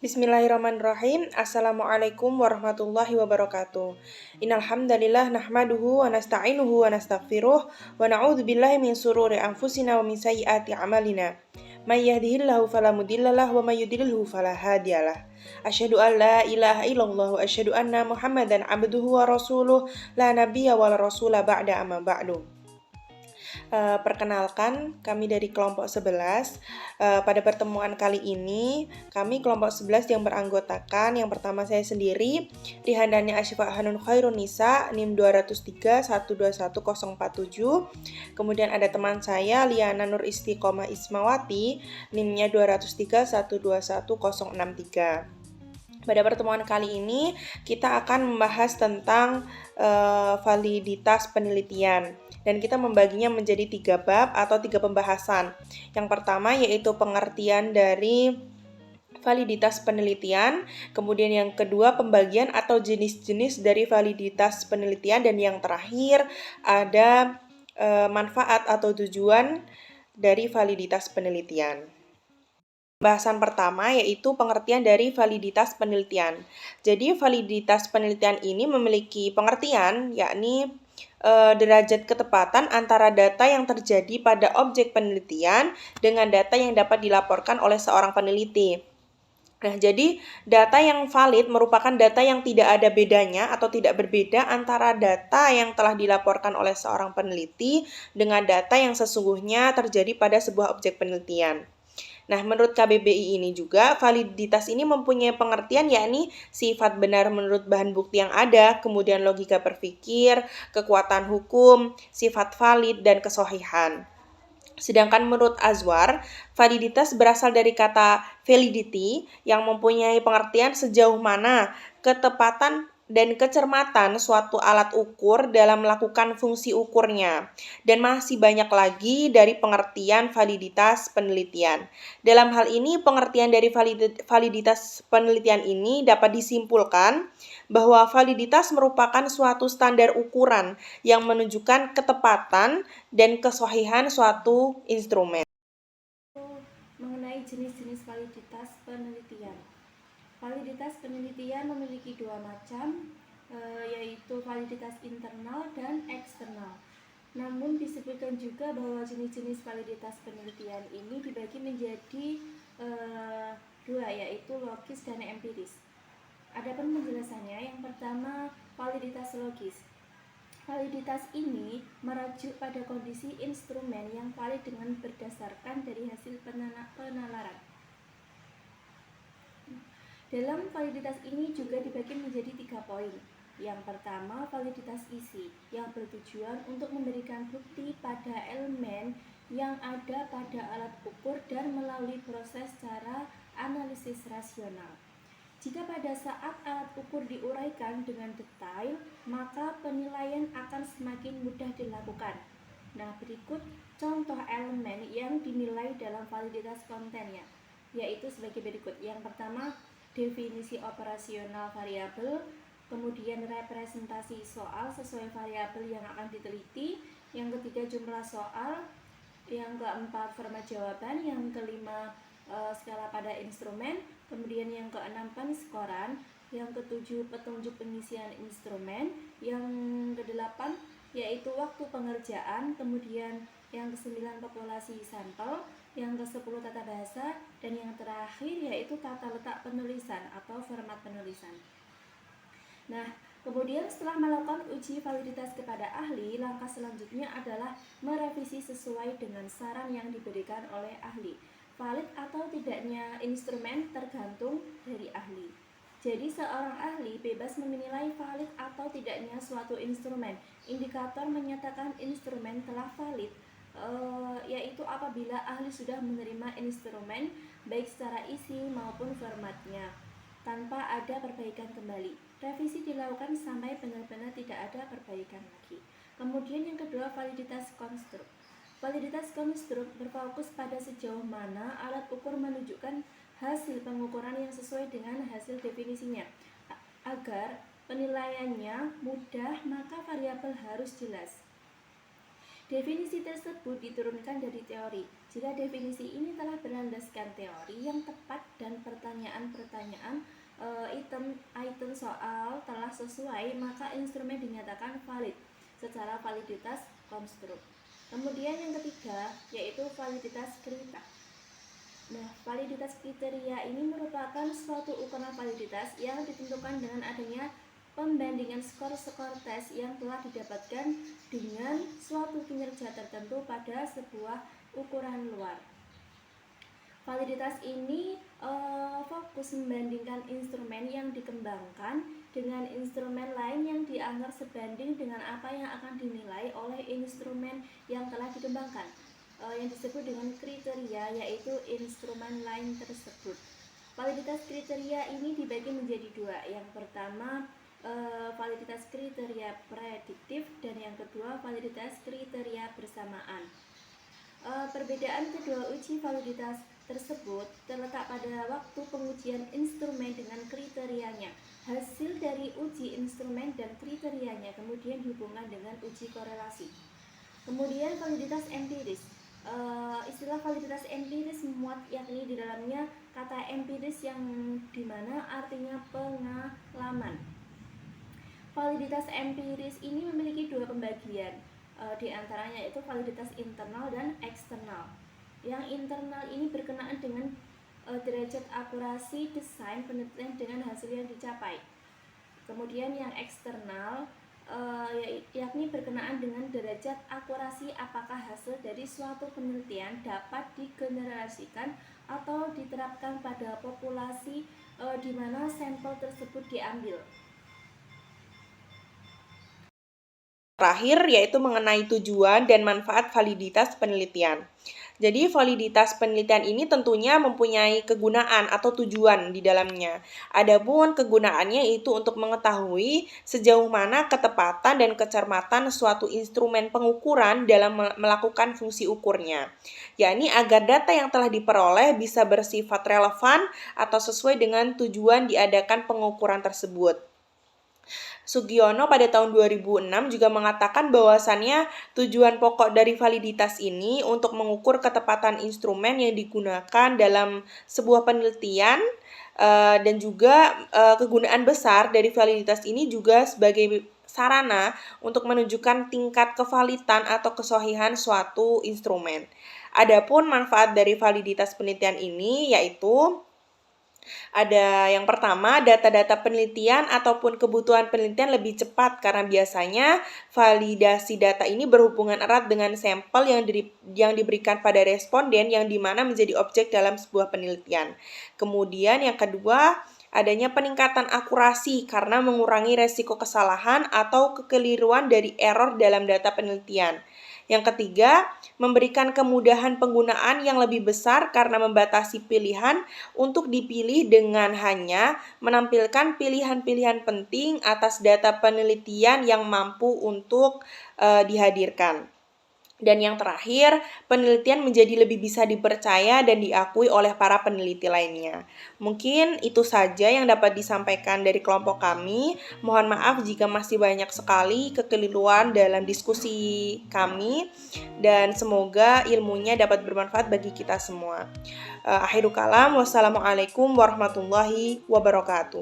Bismillahirrahmanirrahim. Assalamualaikum warahmatullahi wabarakatuh. Innal hamdalillah nahmaduhu wa nasta'inuhu wa nastaghfiruh wa na'udzu billahi min sururi anfusina wa min sayyiati a'malina. May yahdihillahu fala mudhillalah wa may yudlilhu fala hadiyalah. Asyhadu an la ilaha illallah wa asyhadu anna Muhammadan abduhu wa rasuluh la nabiyya wa la rasula ba'da amma ba'du. Perkenalkan, kami dari kelompok 11. Pada pertemuan kali ini, kami kelompok 11 yang beranggotakan, yang pertama saya sendiri, Rihandani Asyifa Hanun Khairunisa, NIM 203 121047. Kemudian ada teman saya, Liana Nur Istiqomah Ismawati, NIM-nya 203 121063. Pada pertemuan kali ini, kita akan membahas tentang validitas penelitian. Dan kita membaginya menjadi 3 bab atau 3 pembahasan. Yang pertama yaitu pengertian dari validitas penelitian, kemudian yang kedua pembagian atau jenis-jenis dari validitas penelitian, dan yang terakhir ada manfaat atau tujuan dari validitas penelitian. Bahasan pertama yaitu pengertian dari validitas penelitian. Jadi validitas penelitian ini memiliki pengertian yakni derajat ketepatan antara data yang terjadi pada objek penelitian dengan data yang dapat dilaporkan oleh seorang peneliti. Nah, jadi data yang valid merupakan data yang tidak ada bedanya atau tidak berbeda antara data yang telah dilaporkan oleh seorang peneliti dengan data yang sesungguhnya terjadi pada sebuah objek penelitian. Nah, menurut KBBI ini juga, validitas ini mempunyai pengertian yakni sifat benar menurut bahan bukti yang ada, kemudian logika berpikir, kekuatan hukum, sifat valid, dan kesohihan. Sedangkan menurut Azwar, validitas berasal dari kata validity yang mempunyai pengertian sejauh mana ketepatan dan kecermatan suatu alat ukur dalam melakukan fungsi ukurnya. Dan masih banyak lagi dari pengertian validitas penelitian. Dalam hal ini, pengertian dari validitas penelitian ini dapat disimpulkan bahwa validitas merupakan suatu standar ukuran yang menunjukkan ketepatan dan kesohihan suatu instrumen. Mengenai jenis-jenis validitas penelitian. Validitas penelitian memiliki 2 macam, yaitu validitas internal dan eksternal. Namun disebutkan juga bahwa jenis-jenis validitas penelitian ini dibagi menjadi 2, yaitu logis dan empiris. Adapun penjelasannya, yang pertama validitas logis. Validitas ini merujuk pada kondisi instrumen yang valid dengan berdasarkan dari hasil penalaran. Dalam validitas ini juga dibagi menjadi 3 poin. Yang pertama, validitas isi, yang bertujuan untuk memberikan bukti pada elemen yang ada pada alat ukur dan melalui proses cara analisis rasional. Jika pada saat alat ukur diuraikan dengan detail, maka penilaian akan semakin mudah dilakukan. Nah, berikut contoh elemen yang dinilai dalam validitas kontennya, yaitu sebagai berikut. Yang pertama, definisi operasional variabel, kemudian representasi soal sesuai variabel yang akan diteliti, yang ketiga jumlah soal, yang keempat format jawaban, yang kelima skala pada instrumen, kemudian yang keenam penskoran, yang ketujuh petunjuk pengisian instrumen, yang kedelapan yaitu waktu pengerjaan, kemudian yang kesembilan populasi sampel, yang ke-10 tata bahasa, dan yang terakhir yaitu tata letak penulisan atau format penulisan. Nah, kemudian setelah melakukan uji validitas kepada ahli, langkah selanjutnya adalah merevisi sesuai dengan saran yang diberikan oleh ahli. Valid atau tidaknya instrumen tergantung dari ahli. Jadi seorang ahli bebas menilai valid atau tidaknya suatu instrumen. Indikator menyatakan instrumen telah valid yaitu apabila ahli sudah menerima instrumen baik secara isi maupun formatnya tanpa ada perbaikan kembali. Revisi dilakukan sampai benar-benar tidak ada perbaikan lagi. Kemudian yang kedua, validitas konstruk. Validitas konstruk berfokus pada sejauh mana alat ukur menunjukkan hasil pengukuran yang sesuai dengan hasil definisinya. Agar penilaiannya mudah, maka variabel harus jelas. Definisi tersebut diturunkan dari teori. Jika definisi ini telah berlandaskan teori yang tepat dan pertanyaan-pertanyaan item soal telah sesuai, maka instrumen dinyatakan valid secara validitas konstruk. Kemudian yang ketiga yaitu validitas kriteria. Nah, validitas kriteria ini merupakan suatu ukuran validitas yang ditentukan dengan adanya pembandingan skor-skor tes yang telah didapatkan dengan suatu kinerja tertentu pada sebuah ukuran luar. Validitas ini fokus membandingkan instrumen yang dikembangkan dengan instrumen lain yang dianggap sebanding dengan apa yang akan dinilai oleh instrumen yang telah dikembangkan, yang disebut dengan kriteria, yaitu instrumen lain tersebut. Validitas kriteria ini dibagi menjadi dua. Yang pertama validitas kriteria prediktif dan yang kedua validitas kriteria bersamaan. Perbedaan kedua uji validitas tersebut terletak pada waktu pengujian instrumen dengan kriterianya. Hasil dari uji instrumen dan kriterianya kemudian dihubungkan dengan uji korelasi. Kemudian validitas empiris. Istilah validitas empiris memuat yakni di dalamnya kata empiris yang dimana artinya pengalaman. Validitas empiris ini memiliki dua pembagian, di antaranya yaitu validitas internal dan eksternal. Yang internal ini berkenaan dengan derajat akurasi desain penelitian dengan hasil yang dicapai. Kemudian yang eksternal yakni berkenaan dengan derajat akurasi apakah hasil dari suatu penelitian dapat digeneralisasikan atau diterapkan pada populasi di mana sampel tersebut diambil. Terakhir yaitu mengenai tujuan dan manfaat validitas penelitian. Jadi validitas penelitian ini tentunya mempunyai kegunaan atau tujuan di dalamnya. Adapun kegunaannya itu untuk mengetahui sejauh mana ketepatan dan kecermatan suatu instrumen pengukuran dalam melakukan fungsi ukurnya. Yakni agar data yang telah diperoleh bisa bersifat relevan atau sesuai dengan tujuan diadakan pengukuran tersebut. Sugiono pada tahun 2006 juga mengatakan bahwasannya tujuan pokok dari validitas ini untuk mengukur ketepatan instrumen yang digunakan dalam sebuah penelitian, dan juga kegunaan besar dari validitas ini juga sebagai sarana untuk menunjukkan tingkat kevalitan atau kesohihan suatu instrumen. Adapun manfaat dari validitas penelitian ini yaitu ada yang pertama, data-data penelitian ataupun kebutuhan penelitian lebih cepat karena biasanya validasi data ini berhubungan erat dengan sampel yang diberikan pada responden yang dimana menjadi objek dalam sebuah penelitian. Kemudian yang kedua, adanya peningkatan akurasi karena mengurangi resiko kesalahan atau kekeliruan dari error dalam data penelitian. Yang ketiga, memberikan kemudahan penggunaan yang lebih besar karena membatasi pilihan untuk dipilih dengan hanya menampilkan pilihan-pilihan penting atas data penelitian yang mampu untuk dihadirkan. Dan yang terakhir, penelitian menjadi lebih bisa dipercaya dan diakui oleh para peneliti lainnya. Mungkin itu saja yang dapat disampaikan dari kelompok kami. Mohon maaf jika masih banyak sekali kekeliruan dalam diskusi kami, dan semoga ilmunya dapat bermanfaat bagi kita semua. Akhirul kalam, wassalamualaikum warahmatullahi wabarakatuh.